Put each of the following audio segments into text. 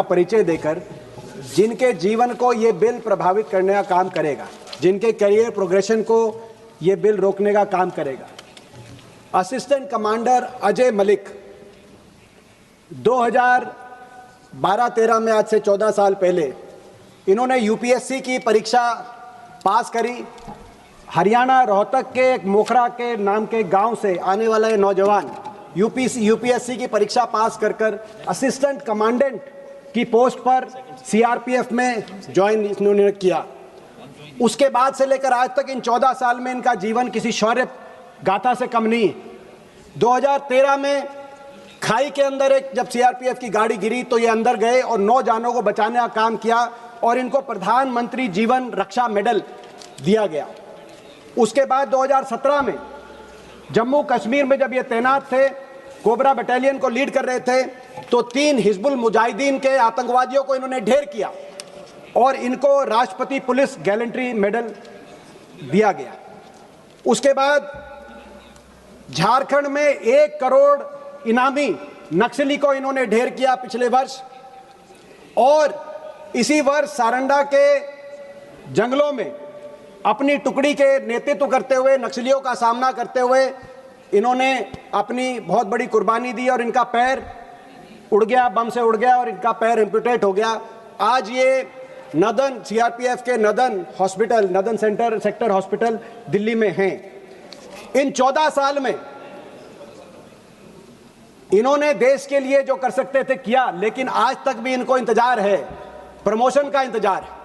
परिचय देकर जिनके जीवन को ये बिल प्रभावित करने का काम करेगा, जिनके करियर प्रोग्रेशन को ये बिल रोकने का काम करेगा। असिस्टेंट कमांडर अजय मलिक 2012-13 में, आज से 14 साल पहले, इन्होंने यूपीएससी की परीक्षा पास करी। हरियाणा रोहतक के एक मोखरा के नाम के गांव से आने वाला ये नौजवान यूपीएससी की परीक्षा पास कर असिस्टेंट कमांडेंट की पोस्ट पर सीआरपीएफ में ज्वाइन इन्होंने किया। उसके बाद से लेकर आज तक इन 14 साल में इनका जीवन किसी शौर्य गाथा से कम नहीं। 2013 में खाई के अंदर जब सीआरपीएफ की गाड़ी गिरी तो ये अंदर गए और 9 जानों को बचाने का काम किया और इनको प्रधानमंत्री जीवन रक्षा मेडल दिया गया। उसके बाद 2017 में जम्मू कश्मीर में जब ये तैनात थे, कोबरा बटालियन को लीड कर रहे थे, तो 3 हिजबुल मुजाहिदीन के आतंकवादियों को इन्होंने ढेर किया और इनको राष्ट्रपति पुलिस गैलेंट्री मेडल दिया गया। उसके बाद झारखंड में 1 करोड़ इनामी नक्सली को इन्होंने ढेर किया पिछले वर्ष, और इसी वर्ष सारंडा के जंगलों में अपनी टुकड़ी के नेतृत्व करते हुए, नक्सलियों का सामना करते हुए इन्होंने अपनी बहुत बड़ी कुर्बानी दी और इनका पैर उड़ गया, बम से उड़ गया और इनका पैर एम्पुटेट हो गया। आज ये नदन सीआरपीएफ के नदन सेक्टर हॉस्पिटल दिल्ली में हैं। इन 14 साल में इन्होंने देश के लिए जो कर सकते थे किया, लेकिन आज तक भी इनको इंतजार है, प्रमोशन का इंतजार है।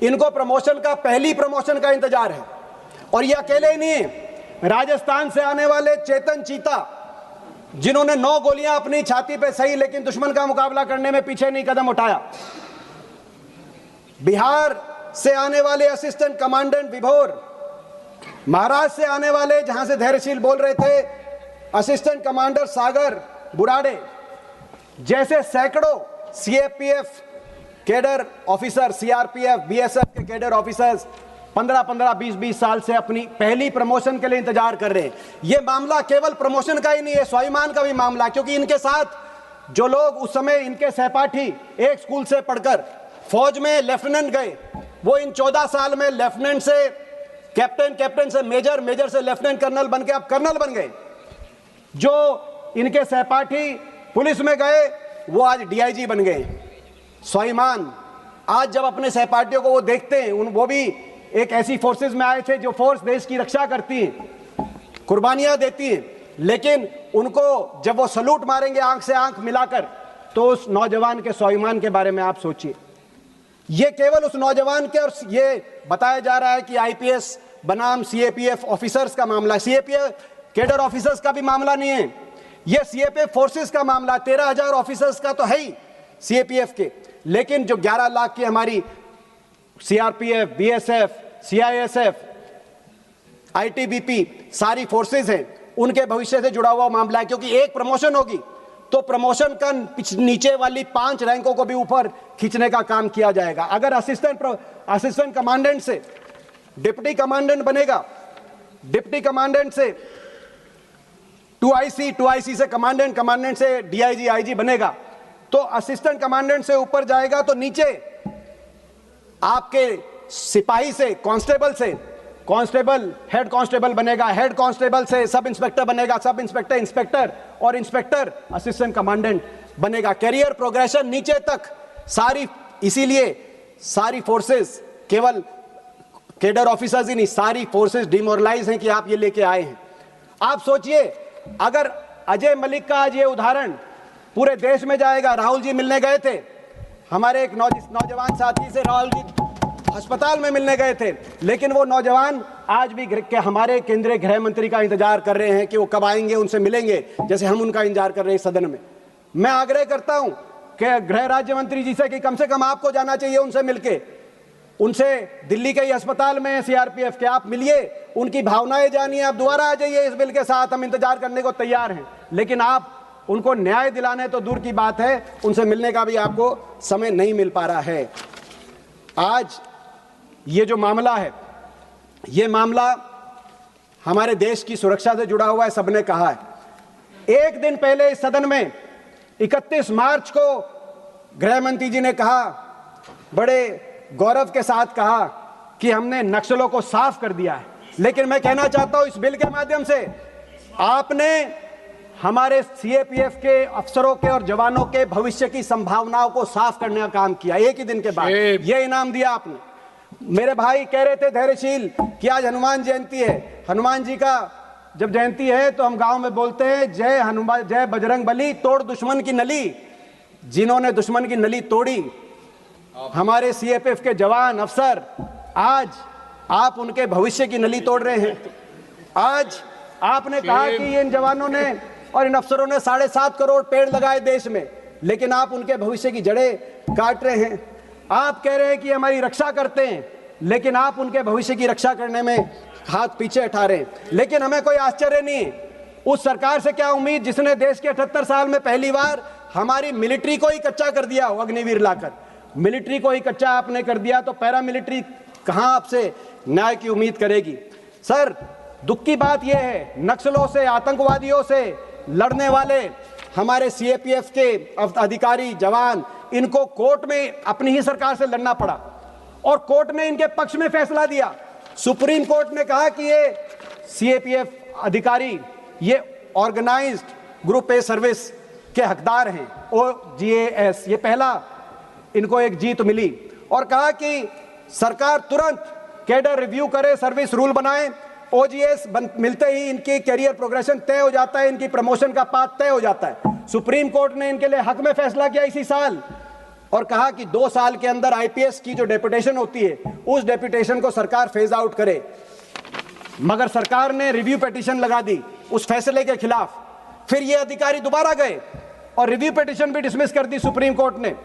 इनको प्रमोशन का, पहली प्रमोशन का इंतजार है। और ये अकेले ही नहीं है, राजस्थान से आने वाले चेतन चीता, जिन्होंने 9 गोलियां अपनी छाती पे सही लेकिन दुश्मन का मुकाबला करने में पीछे नहीं कदम उठाया। बिहार से आने वाले असिस्टेंट कमांडेंट विभोर, महाराष्ट्र से आने वाले, जहां से धैर्यशील बोल रहे थे, असिस्टेंट कमांडर सागर बुराड़े, जैसे सैकड़ों CAPF cadre officer, CRPF, BSF के कैडर ऑफिसर्स 15-15, 20-20 साल से अपनी पहली प्रमोशन के लिए इंतजार कर रहे हैं। यह मामला केवल प्रमोशन का ही नहीं है, स्वाभिमान का भी मामला, क्योंकि इनके साथ जो लोग उस समय इनके सहपाठी एक स्कूल से पढ़कर फौज में लेफ्टिनेंट गए, वो इन 14 साल में लेफ्टिनेंट से कैप्टन, कैप्टन से मेजर, मेजर से लेफ्टिनेंट कर्नल बन के अब कर्नल बन गए। जो इनके सहपाठी पुलिस में गए वो आज डीआईजी बन गए। स्वाभिमान, आज जब अपने सहपाठियों को वो देखते हैं, वो भी एक ऐसी फोर्सेस में आए थे जो फोर्स देश की रक्षा करती हैं, कुर्बानियां देती हैं, लेकिन उनको जब वो सलूट मारेंगे आंख से आंख मिलाकर, तो उस नौजवान के स्वाभिमान के बारे में आप सोचिए। ये केवल उस नौजवान के, और ये बताया जा रहा है कि आईपीएस बनाम सीएपीएफ ऑफिसर्स का मामला, सीएपीएफ कैडर ऑफिसर्स का भी मामला नहीं है, ये सीएपीएफ फोर्सेस का मामला। 13,000 ऑफिसर्स का तो है ही सीएपीएफ के, लेकिन जो 11 लाख की हमारी सीआरपीएफ, बीएसएफ, सीआईएसएफ, आईटीबीपी सारी फोर्सेस हैं, उनके भविष्य से जुड़ा हुआ मामला है। क्योंकि एक प्रमोशन होगी तो प्रमोशन का नीचे वाली 5 रैंकों को भी ऊपर खींचने का काम किया जाएगा। अगर असिस्टेंट कमांडेंट से डिप्टी कमांडेंट बनेगा, डिप्टी कमांडेंट से 2IC, 2IC से कमांडेंट, कमांडेंट से डीआईजी, आईजी बनेगा, तो असिस्टेंट कमांडेंट से ऊपर जाएगा तो नीचे आपके सिपाही से, कांस्टेबल से कांस्टेबल, हेड कांस्टेबल बनेगा, हेड कांस्टेबल से सब इंस्पेक्टर बनेगा, सब इंस्पेक्टर इंस्पेक्टर, और इंस्पेक्टर असिस्टेंट कमांडेंट बनेगा। कैरियर प्रोग्रेशन नीचे तक सारी, इसीलिए सारी फोर्सेस, केवल कैडर ऑफिसर्स ही नहीं, सारी फोर्सेस डिमोरलाइज हैं कि आप ये लेके आए हैं। आप सोचिए, अगर अजय मलिक का आज ये उदाहरण पूरे देश में जाएगा। राहुल जी मिलने गए थे, हमारे एक नौजवान साथी से राहुल जी अस्पताल में मिलने गए थे, लेकिन वो नौजवान आज भी हमारे केंद्रीय गृह मंत्री का इंतजार कर रहे हैं कि वो कब आएंगे, उनसे मिलेंगे, जैसे हम उनका इंतजार कर रहे हैं सदन में। मैं आग्रह करता हूं कि गृह राज्य मंत्री जी से कि कम से कम आपको जाना चाहिए उनसे मिलके, उनसे दिल्ली के ही अस्पताल में सीआरपीएफ के, आप मिलिए, उनकी भावनाएं जानिए, आप दोबारा आ जाइए इस बिल के साथ, हम इंतजार करने को तैयार हैं। लेकिन आप उनको न्याय दिलाने तो दूर की बात है, उनसे मिलने का भी आपको समय नहीं मिल पा रहा है। आज ये जो मामला है, ये मामला हमारे देश की सुरक्षा से जुड़ा हुआ है, सबने कहा है। एक दिन पहले इस सदन में 31 मार्च को गृह मंत्री जी ने कहा, बड़े गौरव के साथ कहा कि हमने नक्सलों को साफ कर दिया है, लेकिन मैं कहना चाहता हूं इस बिल के माध्यम से आपने हमारे सीएपीएफ के अफसरों के और जवानों के भविष्य की संभावनाओं को साफ करने का काम किया। एक ही दिन के बाद यह इनाम दिया आपने। मेरे भाई कह रहे थे धैर्यशील कि आज हनुमान जयंती है, हनुमान जी का जब जयंती है तो हम गांव में बोलते हैं जय हनुमान, जय बजरंग बली, तोड़ दुश्मन की नली। जिन्होंने दुश्मन की नली तोड़ी हमारे सीएपीएफ के जवान अफसर, आज आप उनके भविष्य की नली तोड़ रहे हैं। आज आपने कहा कि इन जवानों ने और इन अफसरों ने 7.5 करोड़ पेड़ लगाए देश में, लेकिन आप उनके भविष्य की जड़ें काट रहे हैं। आप कह रहे हैं कि हमारी रक्षा करते हैं, लेकिन आप उनके भविष्य की रक्षा करने में हाथ पीछे हटा रहे हैं। लेकिन हमें कोई आश्चर्य नहीं है, उस सरकार से क्या उम्मीद जिसने देश के 78 साल में पहली बार हमारी मिलिट्री को ही कच्चा कर दिया हो, अग्निवीर लाकर मिलिट्री को ही कच्चा आपने कर दिया, तो पैरामिलिट्री कहां आपसे न्याय की उम्मीद करेगी। सर, दुख की बात यह है, नक्सलों से, आतंकवादियों से लड़ने वाले हमारे सीएपीएफ के अधिकारी जवान, इनको कोर्ट में अपनी ही सरकार से लड़ना पड़ा और कोर्ट ने इनके पक्ष में फैसला दिया। सुप्रीम कोर्ट ने कहा कि ये सीएपीएफ अधिकारी ये ऑर्गेनाइज्ड ग्रुप ए सर्विस के हकदार हैं, OGAS। ये पहला इनको एक जीत मिली और कहा कि सरकार तुरंत कैडर रिव्यू करे, सर्विस रूल बनाए। OGAS मिलते ही इनकी कैरियर प्रोग्रेशन तय हो जाता है, इनकी प्रमोशन का पाथ तय हो जाता है। सुप्रीम कोर्ट ने इनके लिए हक में फैसला किया इसी साल और कहा कि 2 साल के अंदर आईपीएस की जो डेपुटेशन होती है उस डेपुटेशन को सरकार फेज आउट करे। मगर सरकार ने रिव्यू पिटीशन लगा दी उस फैसले के खिलाफ। फिर ये अधिकारी दोबारा गए और रिव्यू पिटीशन भी डिसमिस कर दी सुप्रीम कोर्ट ने।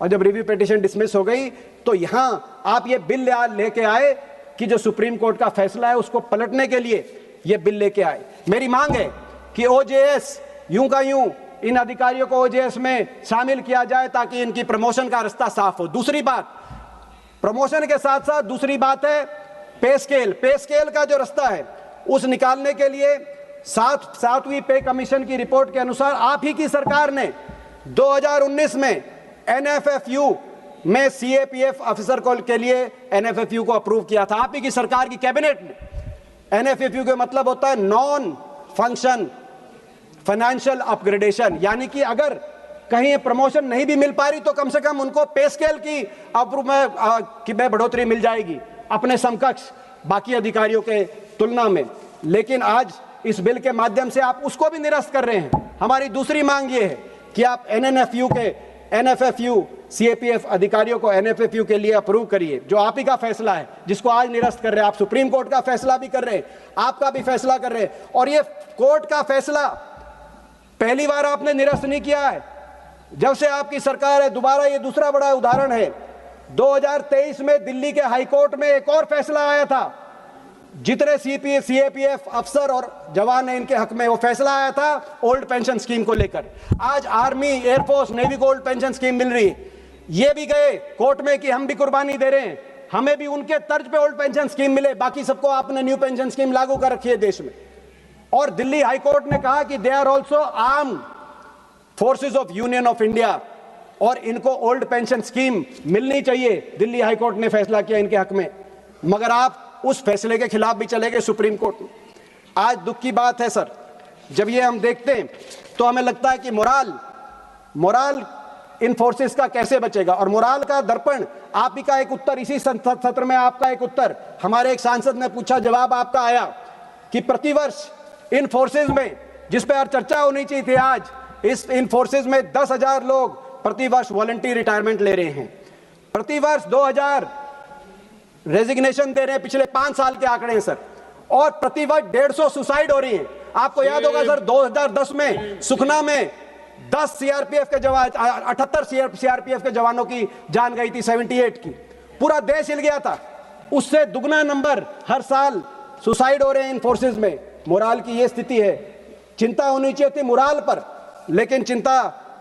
और जब रिव्यू पिटीशन डिसमिस हो गई तो यहां आप ये बिल लेके आए कि जो सुप्रीम कोर्ट का फैसला है उसको पलटने के लिए ये बिल लेके आए। मेरी मांग है कि OJS यूं का यूं इन अधिकारियों को OJS में शामिल किया जाए ताकि इनकी प्रमोशन का रास्ता साफ हो। दूसरी बात, प्रमोशन के साथ साथ दूसरी बात है पे स्केल का जो रास्ता है उस निकालने के लिए 7वीं पे कमीशन की रिपोर्ट के अनुसार आप ही की सरकार ने 2019 में NFFU में CAPF ऑफिसर के लिए NFFU को अप्रूव किया था। आप ही की सरकार की कैबिनेट ने। NFFU का मतलब होता है नॉन फंक्शन फाइनेंशियल अपग्रेडेशन, यानी कि अगर कहीं प्रमोशन नहीं भी मिल पा रही तो कम से कम उनको पे स्केल की अप्रूव में बढ़ोतरी मिल जाएगी अपने समकक्ष बाकी अधिकारियों के तुलना में। लेकिन आज इस बिल के माध्यम से आप उसको भी निरस्त कर रहे हैं। हमारी दूसरी मांग ये है कि आप NFFU CAPF अधिकारियों को NFFU के लिए अप्रूव करिए, जो आप ही का फैसला है जिसको आज निरस्त कर रहे हैं। आप सुप्रीम कोर्ट का फैसला भी कर रहे हैं, आपका भी फैसला कर रहे हैं, और ये कोर्ट का फैसला पहली बार आपने निरस्त नहीं किया है जब से आपकी सरकार है। दोबारा ये दूसरा बड़ा उदाहरण है। 2023 में दिल्ली के हाई कोर्ट में एक और फैसला आया था, जितने CAPF अफसर और जवान है इनके हक में, वो फैसला आया था ओल्ड पेंशन स्कीम को लेकर। आज आर्मी, एयरफोर्स, नेवी को ओल्ड पेंशन स्कीम मिल रही है। ये भी गए कोर्ट में कि हम भी कुर्बानी दे रहे हैं, हमें भी उनके तर्ज पे ओल्ड पेंशन स्कीम मिले, बाकी सबको आपने न्यू पेंशन स्कीम लागू कर रखी है देश में। और दिल्ली हाई कोर्ट ने कहा कि they are also armed forces of union of India और इनको ओल्ड पेंशन स्कीम मिलनी चाहिए। दिल्ली हाई कोर्ट ने फैसला किया इनके हक में, मगर आप उस फैसले के खिलाफ भी चले गए सुप्रीम कोर्ट में। आज दुख की बात है सर, जब ये हम देखते हैं तो हमें लगता है कि मोराल इन फोर्सेस का कैसे बचेगा। और मोराल का दर्पण आप ही का एक उत्तर, इसी सत्र में आपका एक उत्तर हमारे एक सांसद ने पूछा, जवाब आपका आया कि प्रतिवर्ष इन फोर्सेस में, जिस पे चर्चा होनी चाहिए थी आज, इन फोर्सेस में 10,000 लोग प्रतिवर्ष वॉलंटियर रिटायरमेंट ले रहे हैं। प्रतिवर्ष 2,000 रेजिग्नेशन दे रहे हैं, पिछले 5 साल के आंकड़े हैं सर। और प्रतिवर्ष 150 सुसाइड हो रही है। आपको याद होगा सर, 2010 में सुखना में 10 CRPF के जवान, 78 CRPF के जवानों की जान गई थी, 78 की। पूरा देश हिल गया था। उससे दुगना नंबर हर साल सुसाइड हो रहे हैं इन फोर्सेस में। मोराल की ये स्थिति है। चिंता होनी चाहिए थी मोराल पर, लेकिन चिंता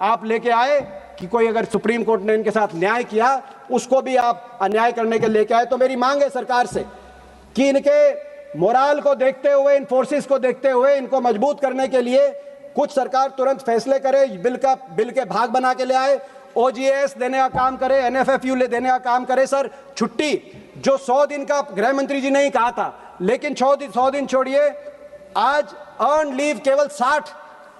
आप लेके आए कि कोई अगर सुप्रीम कोर्ट ने इनके साथ न्याय किया उसको भी आप अन्याय करने के लेके आए। तो मेरी मांग है सरकार से कि इनके मोराल को देखते हुए, इन फोर्सेस को देखते हुए, इनको मजबूत करने के लिए कुछ सरकार तुरंत फैसले करे, बिल के भाग बना के ले आए OGS देने का काम करे, NFFU ले देने का काम करे। सर, छुट्टी जो 100 दिन का गृह मंत्री जी ने ही कहा था, लेकिन 100 दिन छोड़िए, आज अर्न लीव केवल 60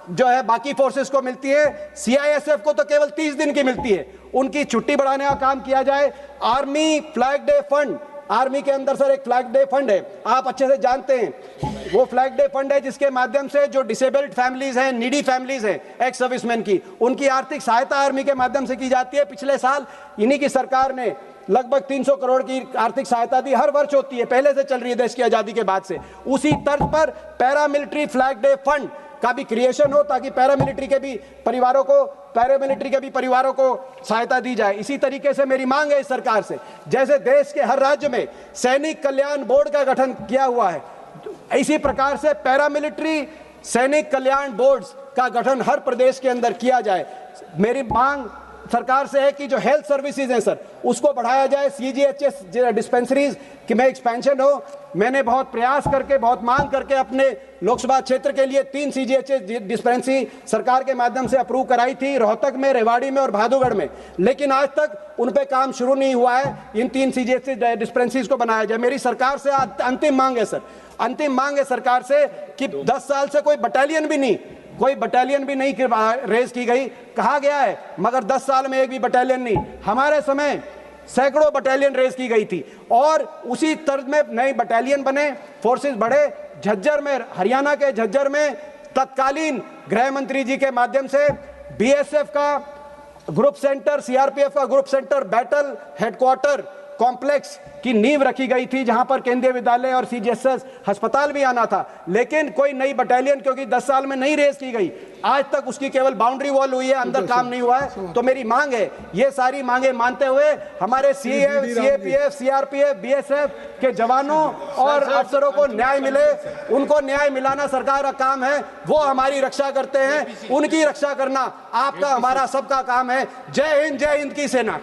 जो है बाकी फोर्सेस को मिलती है, CISF को तो केवल 30 दिन की मिलती है। उनकी छुट्टी बढ़ाने का काम किया जाए। Army flag day fund, army के अंदर सर एक फ्लैग डे फंड है, आप अच्छे से जानते हैं। वो फ्लैग डे फंड है जिसके माध्यम से जो डिसेबल्ड फैमिलीज हैं, नीडी फैमिलीज हैं एक्स सर्विसमैन की, उनकी आर्थिक सहायता आर्मी के माध्यम से की जाती है। पिछले साल इन्हीं की सरकार ने लगभग 300 करोड़ की आर्थिक सहायता दी, हर वर्ष होती है, पहले से चल रही है देश की आजादी के बाद से। उसी तर्ज पर पैरामिलिट्री फ्लैग डे फंड का भी क्रिएशन हो ताकि पैरामिलिट्री के भी परिवारों को सहायता दी जाए। इसी तरीके से मेरी मांग है इस सरकार से, जैसे देश के हर राज्य में सैनिक कल्याण बोर्ड का गठन किया हुआ है, इसी प्रकार से पैरामिलिट्री सैनिक कल्याण बोर्ड्स का गठन हर प्रदेश के अंदर किया जाए। मेरी मांग सरकार से है कि जो हेल्थ सर्विसेज हैं सर, उसको बढ़ाया जाए। CGHS डिस्पेंसरीज कि में एक्सपेंशन हो। मैंने बहुत प्रयास करके, बहुत मांग करके अपने लोकसभा क्षेत्र के लिए 3 CGHS डिस्पेंसरी सरकार के माध्यम से अप्रूव कराई थी, रोहतक में, रेवाड़ी में और भादुगढ़ में, लेकिन आज तक उन पे काम शुरू नहीं हुआ है। इन 3 CGHS डिस्पेंसरीज को बनाया जाए। मेरी सरकार से अंतिम मांग है सर, अंतिम मांग है सरकार से कि 10 साल से कोई बटालियन भी नहीं रेज की गई, कहा गया है, मगर 10 साल में एक भी बटालियन नहीं। हमारे समय सैकड़ों बटालियन रेज की गई थी और उसी तर्ज में नए बटालियन बने, फोर्सेस बढ़े। झज्जर में, हरियाणा के झज्जर में तत्कालीन गृह मंत्री जी के माध्यम से BSF का ग्रुप सेंटर, CRPF का group centre, battle headquarter complex की नींव रखी गई थी, जहां पर केंद्रीय विद्यालय और CGHS अस्पताल भी आना था, लेकिन कोई नई बटालियन क्योंकि 10 साल में नहीं रेज की गई, आज तक उसकी केवल बाउंड्री वॉल हुई है, अंदर काम नहीं हुआ है। तो मेरी मांग है, ये सारी मांगे मानते हुए हमारे CAPF, CRPF, BSF के जवानों और अफसरों को न्याय मिले। उनको न्याय मिलाना सरकार का काम है, वो हमारी रक्षा करते हैं, उनकी रक्षा करना आपका, हमारा सबका काम है। जय हिंद की सेना।